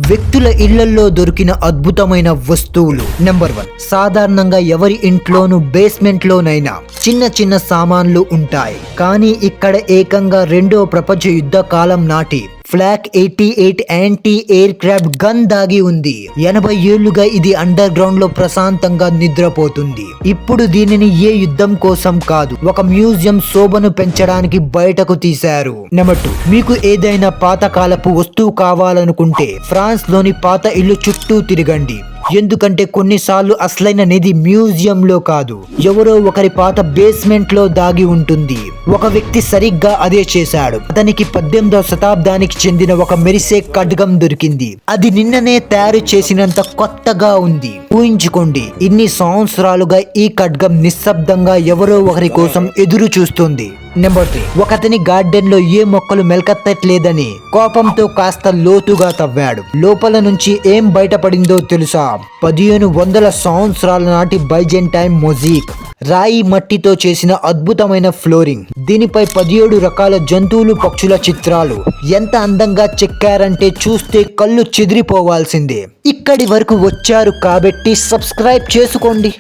వ్యక్తుల ఇళ్లల్లో దొరికిన అద్భుతమైన వస్తువులు. నెంబర్ 1, సాధారణంగా ఎవరి ఇంట్లోనూ బేస్మెంట్ లోనైనా చిన్న చిన్న సామాన్లు ఉంటాయి. కానీ ఇక్కడ ఏకంగా రెండో ప్రపంచ యుద్ధ కాలం నాటి flak 88 anti aircraft gun దాగి ఉంది. 80 ఏళ్లుగా ఇది అండర్ గ్రౌండ్ లో ప్రశాంతంగా నిద్రపోతుంది. ఇప్పుడు దీనిని ఏ యుద్ధం కోసం కాదు, ఒక మ్యూజియం శోభను పెంచడానికి బయటకు తీశారు. నెంబర్ 2, మీకు ఏదైనా పాతకాలపు వస్తువు కావాలనుకుంటే ఫ్రాన్స్ లోని పాత ఇల్లు చుట్టూ తిరగండి. ఎందుకంటే కొన్నిసార్లు అసలైన నిధి మ్యూజియం లో కాదు, ఎవరో ఒకరి పాత బేస్మెంట్ లో దాగి ఉంటుంది. ఒక వ్యక్తి సరిగ్గా అదే చేశాడు. అతనికి 18వ శతాబ్దానికి చెందిన ఒక మెరిసే ఖడ్గం దొరికింది. అది నిన్ననే తయారు చేసినంత కొత్తగా ఉంది. ఊహించుకోండి, ఇన్ని సంవత్సరాలుగా ఈ ఖడ్గం నిశ్శబ్దంగా ఎవరో ఒకరి కోసం ఎదురు చూస్తుంది. నెంబర్ 3, ఒకతని గార్డెన్ లో ఏ మొక్కలు మెలకత్తట్లేదని కోపంతో కాస్త లోతుగా తవ్వాడు. లోపల నుంచి ఏం బయటపడిందో తెలుసా? 1500 సంవత్సరాల నాటి బైజెంటైన్ మొజాయిక్, రాయి మట్టితో చేసిన అద్భుతమైన ఫ్లోరింగ్. దీనిపై 17 రకాల జంతువులు పక్షుల చిత్రాలు. ఎంత అందంగా చెక్కారంటే చూస్తే కళ్ళు చెదిరిపోవాల్సిందే. ఇక్కడి వరకు వచ్చారు కాబట్టి సబ్స్క్రైబ్ చేసుకోండి.